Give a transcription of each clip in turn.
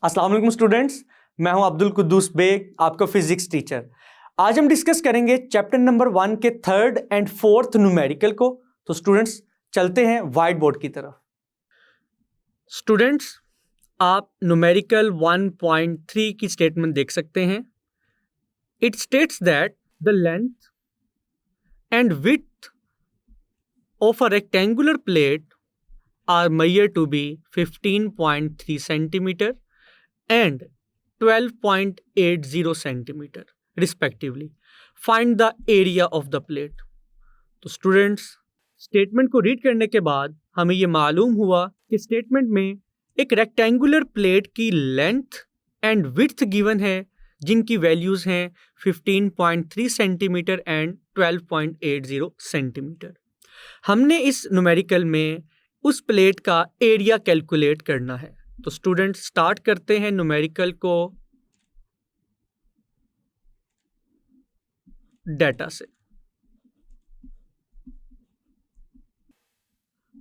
अस्सलाम वालेकुम स्टूडेंट्स, मैं हूं अब्दुल कुद्दूस बेग, आपका फिजिक्स टीचर। आज हम डिस्कस करेंगे चैप्टर नंबर 1 के थर्ड एंड फोर्थ न्यूमेरिकल को। तो स्टूडेंट्स चलते हैं व्हाइट बोर्ड की तरफ। स्टूडेंट्स, आप न्यूमेरिकल 1.3 की स्टेटमेंट देख सकते हैं। It states that the length and width of a rectangular plate are measured to be 15.3 centimeter and 12.80 centimeter respectively. Find the area of the plate. तो स्टूडेंट्स, स्टेटमेंट को read करने के बाद हमें ये मालूम हुआ कि स्टेटमेंट में एक रेक्टेंगुलर प्लेट की लेंथ एंड विड्थ गिवन है, जिनकी वैल्यूज हैं 15.3 सेंटीमीटर एंड 12.80 सेंटीमीटर। हमने इस न्यूमेरिकल में उस प्लेट का एरिया कैलकुलेट करना है। तो स्टूडेंट स्टार्ट करते हैं न्यूमेरिकल को डेटा से।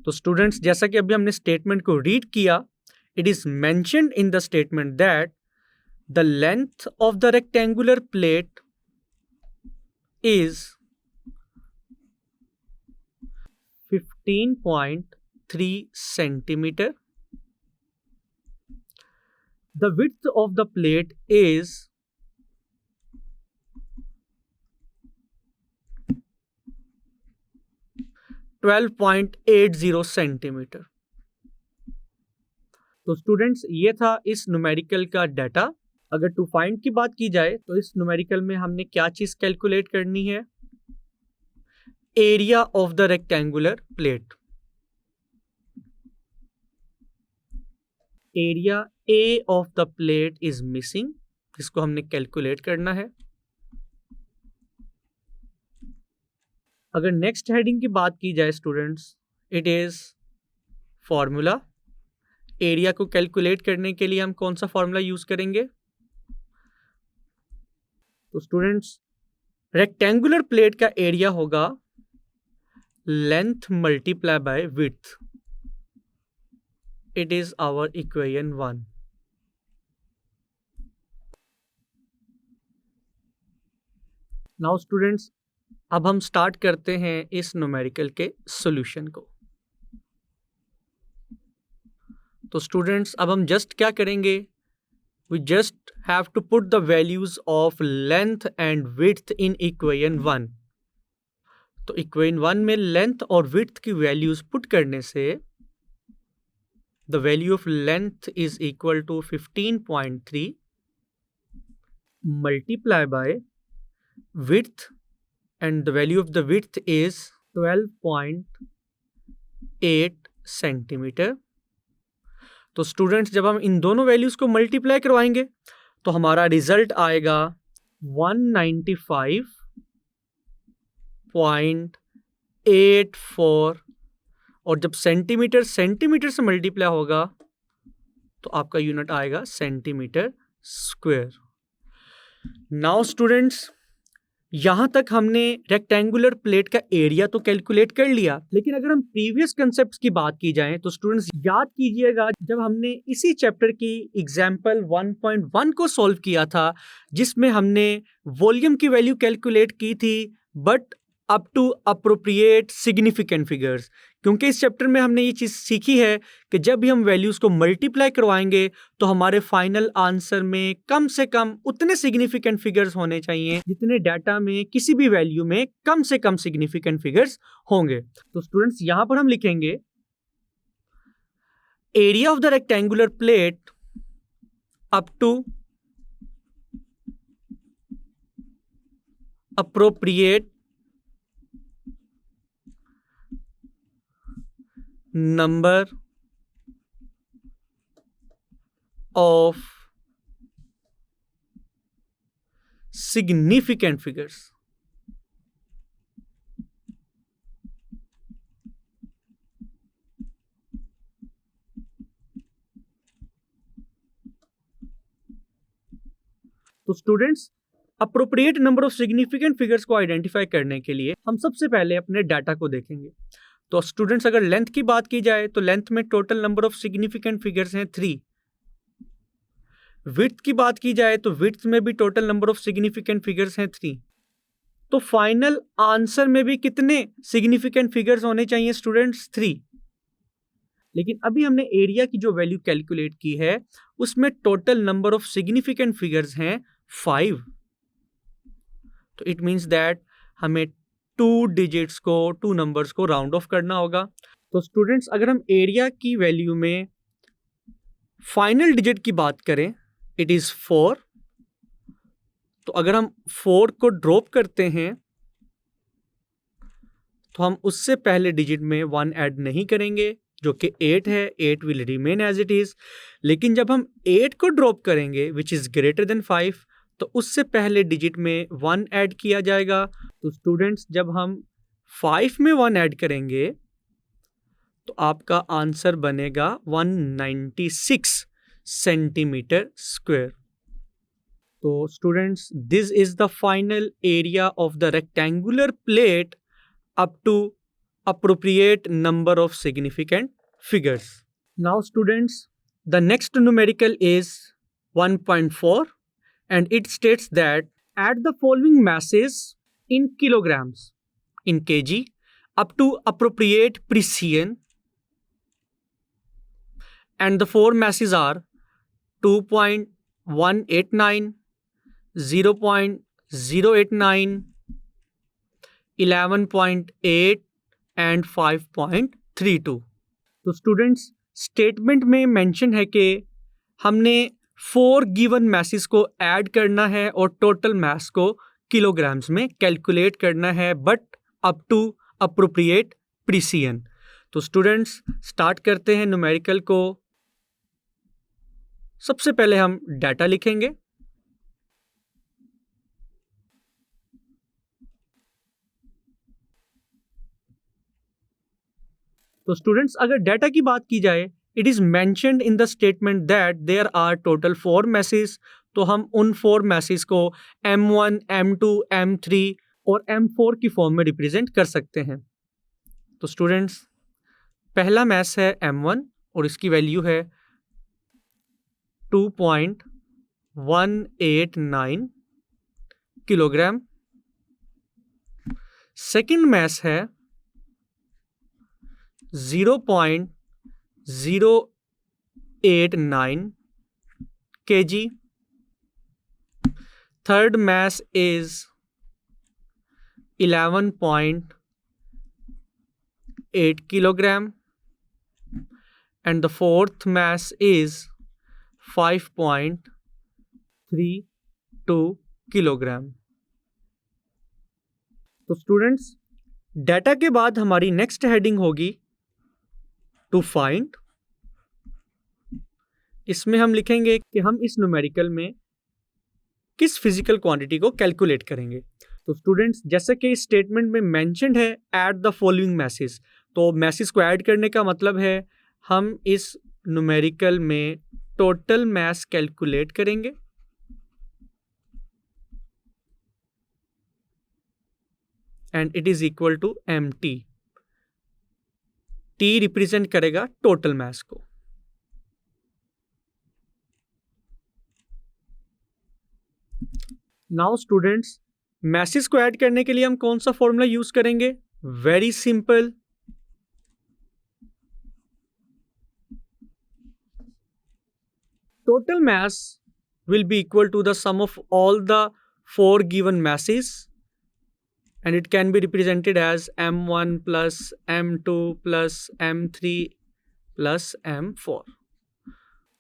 तो स्टूडेंट्स, जैसा कि अभी हमने स्टेटमेंट को रीड किया, it is mentioned in the statement that the length of the rectangular plate is 15.3 centimeter. The width of the plate is 12.80 centimeter. तो स्टूडेंट्स, ये था इस न्यूमेरिकल का डाटा। अगर टू फाइंड की बात की जाए तो इस न्यूमेरिकल में हमने क्या चीज कैलकुलेट करनी है? Area of the rectangular plate. Area A of the plate is missing, जिसको हमने कैलकुलेट करना है। अगर नेक्स्ट हेडिंग की बात की जाए students, it is formula. Area को कैलकुलेट करने के लिए हम कौन सा फॉर्मूला यूज करेंगे? तो स्टूडेंट्स, रेक्टेंगुलर प्लेट का एरिया होगा length multiply by width. It is our equation 1. Now students, अब हम स्टार्ट करते हैं इस न्यूमेरिकल के सॉल्यूशन को। तो स्टूडेंट्स, अब हम जस्ट क्या करेंगे? We just have to put the values of length and width in equation 1. तो equation 1 में लेंथ और विड्थ की वैल्यूज पुट करने से the value of length is equal to 15.3 multiply by width, and the value of the width is 12.8 centimeter. तो students, जब हम इन दोनों वैल्यूज को मल्टीप्लाई करवाएंगे तो हमारा रिजल्ट आएगा 195.84, और जब सेंटीमीटर सेंटीमीटर से मल्टीप्लाई होगा तो आपका यूनिट आएगा सेंटीमीटर स्क्वायर। नाउ स्टूडेंट्स, यहां तक हमने रेक्टेंगुलर प्लेट का एरिया तो कैलकुलेट कर लिया, लेकिन अगर हम प्रीवियस कंसेप्ट्स की बात की जाए तो स्टूडेंट्स याद कीजिएगा, जब हमने इसी चैप्टर की एग्जाम्पल 1.1 को सॉल्व किया था, जिसमें हमने वॉल्यूम की वैल्यू कैलकुलेट की थी, but up to appropriate significant figures. क्योंकि इस चैप्टर में हमने ये चीज़ सीखी है कि जब भी हम वैल्यूज़ को मल्टीप्लाई करवाएंगे तो हमारे फाइनल आंसर में कम से कम उतने सिग्निफिकेंट फिगर्स होने चाहिए जितने डाटा में किसी भी वैल्यू में कम से कम सिग्निफिकेंट फिगर्स होंगे। तो स्टूडेंट्स, यहां पर हम लिखेंगे area of the rectangular plate up to appropriate number of significant figures. तो students, appropriate number of significant figures को आइडेंटिफाई करने के लिए हम सबसे पहले अपने डाटा को देखेंगे। तो स्टूडेंट्स, अगर लेंथ की बात की जाए तो लेंथ में total number of significant figures हैं 3। विड्थ की बात की जाए तो विड्थ में भी total number of significant figures हैं 3। तो फाइनल आंसर में भी कितने सिग्निफिकेंट फिगर्स होने चाहिए स्टूडेंट्स? 3। लेकिन अभी हमने एरिया की जो वैल्यू कैलकुलेट की है उसमें total number of significant figures हैं 5। तो इट मींस दैट हमें 2 नंबर्स को राउंड ऑफ करना होगा। तो स्टूडेंट्स अगर हम एरिया की वैल्यू में फाइनल डिजिट की बात करें, इट इज 4। तो अगर हम 4 को ड्रॉप करते हैं तो हम उससे पहले डिजिट में 1 ऐड नहीं करेंगे जो कि 8 है। 8 will remain as it is. लेकिन जब हम 8 को ड्रॉप करेंगे विच इज ग्रेटर देन 5 तो उससे पहले डिजिट में 1 ऐड किया जाएगा। तो स्टूडेंट्स जब हम 5 में 1 ऐड करेंगे तो आपका आंसर बनेगा 196 सेंटीमीटर स्क्वायर। तो students this is the final area of the rectangular plate up to appropriate number of significant figures. Now students, the next numerical is 1.4 and it states that add the following masses in kilograms, in kg, up to appropriate precision, and the four masses are 2.189, 0.089, 11.8 and 5.32। तो students statement में mention है कि हमने 4 given messes को add करना है और total mass को किलोग्राम्स में कैलकुलेट करना है but up to appropriate precision. तो स्टूडेंट्स स्टार्ट करते हैं न्यूमेरिकल को। सबसे पहले हम डाटा लिखेंगे। तो स्टूडेंट्स अगर डाटा की बात की जाए, it is mentioned in the statement that there are total 4 masses. तो हम उन 4 मैसेज को M1, M2, M3 और M4 की फॉर्म में रिप्रेजेंट कर सकते हैं। तो स्टूडेंट्स पहला मैस है M1 और इसकी वैल्यू है 2.189 किलोग्राम। सेकंड मैस है 0.089 kg. Third mass is 11.8 kilogram and the fourth mass is 5.32 kilogram. तो स्टूडेंट्स डाटा के बाद हमारी नेक्स्ट हेडिंग होगी टू फाइंड। इसमें हम लिखेंगे कि हम इस न्यूमेरिकल में किस फिजिकल क्वांटिटी को कैलकुलेट करेंगे। तो स्टूडेंट्स जैसे कि इस स्टेटमेंट में मेंशन्ड है ऐड द फॉलोइंग मैसेज, तो मैसेज को ऐड करने का मतलब है हम इस न्यूमेरिकल में टोटल मास कैलकुलेट करेंगे। And it is equal to MT। T represent करेगा टोटल मास को। नाउ स्टूडेंट्स मैसेज को ऐड करने के लिए हम कौन सा फॉर्मूला यूज करेंगे? Very simple, total mass will be equal to the sum of all the 4 given masses and it can be represented as M1 plus M2 plus M3 plus M4।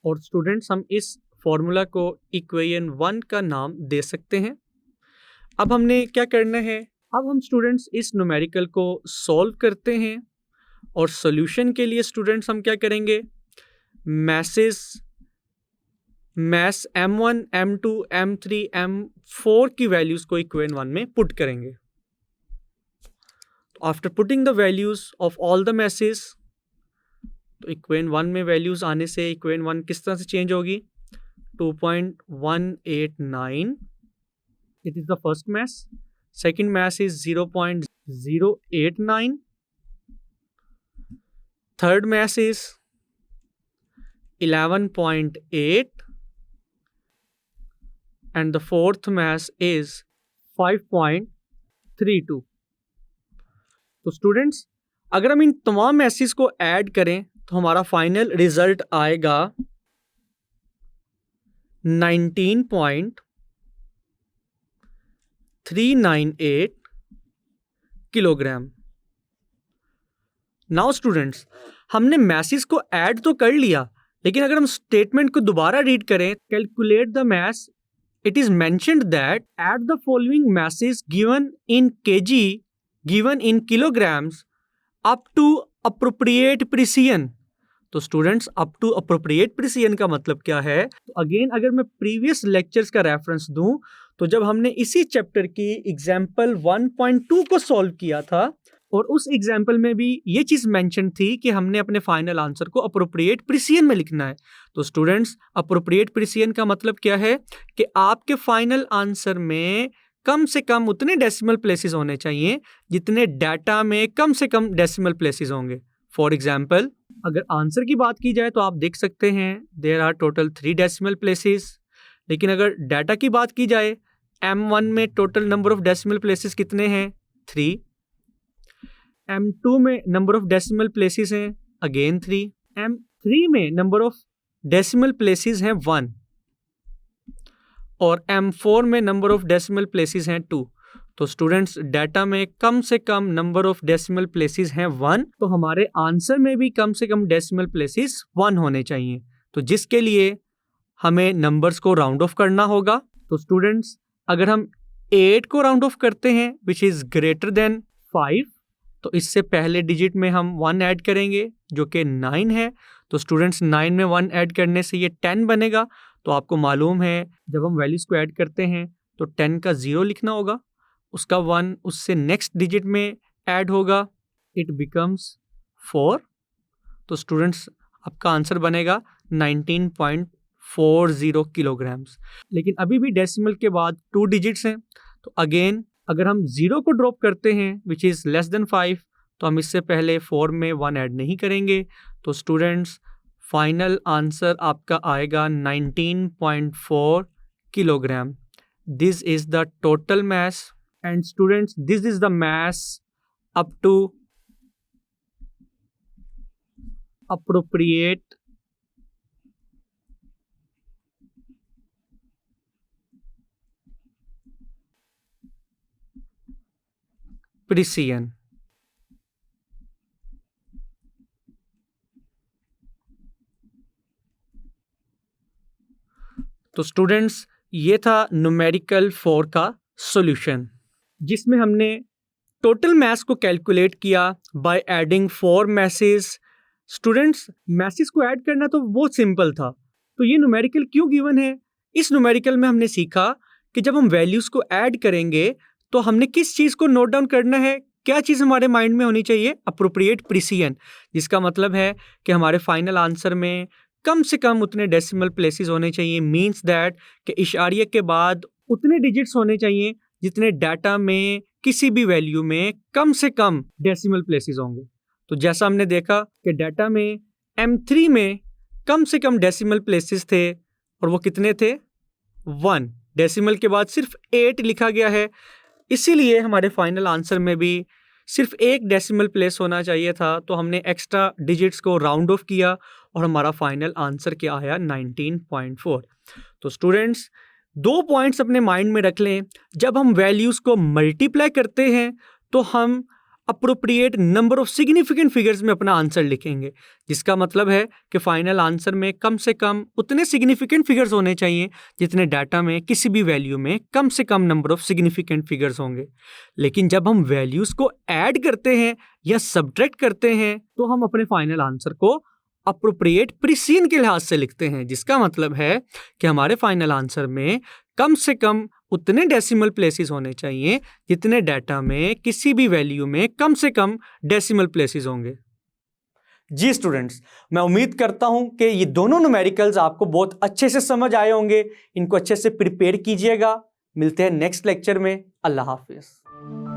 और students हम इस formula को equation 1 का नाम दे सकते हैं। अब हमने क्या करना है, अब हम स्टूडेंट्स इस न्यूमेरिकल को सॉल्व करते हैं और सॉल्यूशन के लिए स्टूडेंट्स हम क्या करेंगे, mess M1, M2, M3, M4 की वैल्यूज को इक्वेशन 1 में पुट करेंगे। तो after putting the values of all the message, तो इक्वेशन 1 में वैल्यूज आने से इक्वेशन 1 किस तरह से चेंज होगी, 2.189, it is the first mass. Second mass is 0.089. Third mass is 11.8 and the fourth mass is 5.32. तो स्टूडेंट्स अगर हम इन तमाम मैसेज को ऐड करें तो हमारा फाइनल रिजल्ट आएगा 19.398 किलोग्राम। नाउ स्टूडेंट्स हमने मैसेज को ऐड तो कर लिया, लेकिन अगर हम स्टेटमेंट को दोबारा रीड करें, calculate the mass, it is mentioned that at the following message given in KG given in kilograms up to appropriate precision. तो students up to appropriate precision का मतलब क्या है? तो अगेन अगर मैं प्रीवियस लेक्चर्स का रेफरेंस दूं तो जब हमने इसी चैप्टर की एग्जाम्पल 1.2 को सॉल्व किया था और उस एग्जाम्पल में भी ये चीज़ मेंशन थी कि हमने अपने फाइनल आंसर को अप्रोप्रिएट प्रिसिजन में लिखना है। तो स्टूडेंट्स अप्रोप्रिएट प्रिसिजन का मतलब क्या है कि आपके फाइनल आंसर में कम से कम उतने डेसिमल प्लेसेस होने चाहिए जितने डाटा में कम से कम डेसिमल प्लेसेस होंगे। फॉर एग्जाम्पल अगर आंसर की बात की जाए तो आप देख सकते हैं there are total 3 decimal places, लेकिन अगर डाटा की बात की जाए M1 में total number of decimal places कितने हैं? 3। M2 में नंबर ऑफ डेसिमल प्लेसेस हैं अगेन 3। M3 में नंबर ऑफ डेसिमल प्लेसेस हैं 1 और M4 में नंबर ऑफ डेसिमल प्लेसेस हैं 2। तो स्टूडेंट्स डाटा में कम से कम नंबर ऑफ डेसिमल प्लेसेस हैं 1, तो हमारे आंसर में भी कम से कम डेसिमल प्लेसेस 1 होने चाहिए, तो जिसके लिए हमें नंबर्स को राउंड ऑफ करना होगा। तो स्टूडेंट्स अगर हम 8 को राउंड ऑफ करते हैं विच इज़ ग्रेटर देन 5, तो इससे पहले डिजिट में हम 1 ऐड करेंगे जो कि 9 है। तो स्टूडेंट्स 9 में 1 ऐड करने से ये 10 बनेगा। तो आपको मालूम है जब हम वैल्यूज़ को ऐड करते हैं तो 10 का 0 लिखना होगा, उसका 1 उससे नेक्स्ट डिजिट में ऐड होगा, इट बिकम्स 4। तो स्टूडेंट्स आपका आंसर बनेगा 19.40 किलोग्राम्स। लेकिन अभी भी डेसिमल के बाद 2 डिजिट्स हैं, तो अगेन अगर हम 0 को ड्रॉप करते हैं विच इज़ लेस देन 5, तो हम इससे पहले 4 में 1 ऐड नहीं करेंगे। तो स्टूडेंट्स फाइनल आंसर आपका आएगा 19.4 kilogram. This is the total mass and students this is the mass up to appropriate precision। तो स्टूडेंट्स ये था न्यूमेरिकल 4 का सॉल्यूशन, जिसमें हमने टोटल मैस को कैलकुलेट किया by adding 4 message. Students masses को ऐड करना तो बहुत सिंपल था, तो ये न्यूमेरिकल क्यों गिवन है? इस न्यूमेरिकल में हमने सीखा कि जब हम वैल्यूज़ को ऐड करेंगे तो हमने किस चीज़ को नोट डाउन करना है, क्या चीज़ हमारे माइंड में होनी चाहिए? अप्रोप्रिएट प्रिसिजन, जिसका मतलब है कि हमारे फाइनल आंसर में कम से कम उतने डेसिमल प्लेसेस होने चाहिए, मीन्स दैट कि इशारिया के बाद उतने डिजिट्स होने चाहिए जितने डाटा में किसी भी वैल्यू में कम से कम डेसिमल प्लेसेस होंगे। तो जैसा हमने देखा कि डाटा में M3 में कम से कम डेसिमल प्लेसेस थे और वो कितने थे? 1। डेसिमल के बाद सिर्फ 8 लिखा गया है, इसीलिए हमारे फाइनल आंसर में भी सिर्फ 1 डेसिमल प्लेस होना चाहिए था। तो हमने एक्स्ट्रा डिजिट्स को राउंड ऑफ किया और हमारा फाइनल आंसर क्या आया? 19.4। तो स्टूडेंट्स 2 पॉइंट्स अपने माइंड में रख लें, जब हम वैल्यूज़ को मल्टीप्लाई करते हैं तो हम appropriate number of significant figures में अपना आंसर लिखेंगे, जिसका मतलब है कि फाइनल आंसर में कम से कम उतने सिग्निफिकेंट फिगर्स होने चाहिए जितने डाटा में किसी भी वैल्यू में कम से कम नंबर ऑफ सिग्निफिकेंट फिगर्स होंगे। लेकिन जब हम वैल्यूज़ को ऐड करते हैं या सब्ट्रैक्ट करते हैं तो हम अपने फाइनल आंसर को अप्रोप्रिएट प्रिसिजन के लिहाज से लिखते हैं, जिसका मतलब है कि हमारे फाइनल आंसर में कम से कम उतने डेसिमल प्लेसेस होने चाहिए जितने डाटा में किसी भी वैल्यू में कम से कम डेसिमल प्लेसेस होंगे। जी स्टूडेंट्स, मैं उम्मीद करता हूं कि ये दोनों न्यूमेरिकल्स आपको बहुत अच्छे से समझ आए होंगे। इनको अच्छे से प्रिपेयर कीजिएगा। मिलते हैं नेक्स्ट लेक्चर में। अल्लाह हाफिज।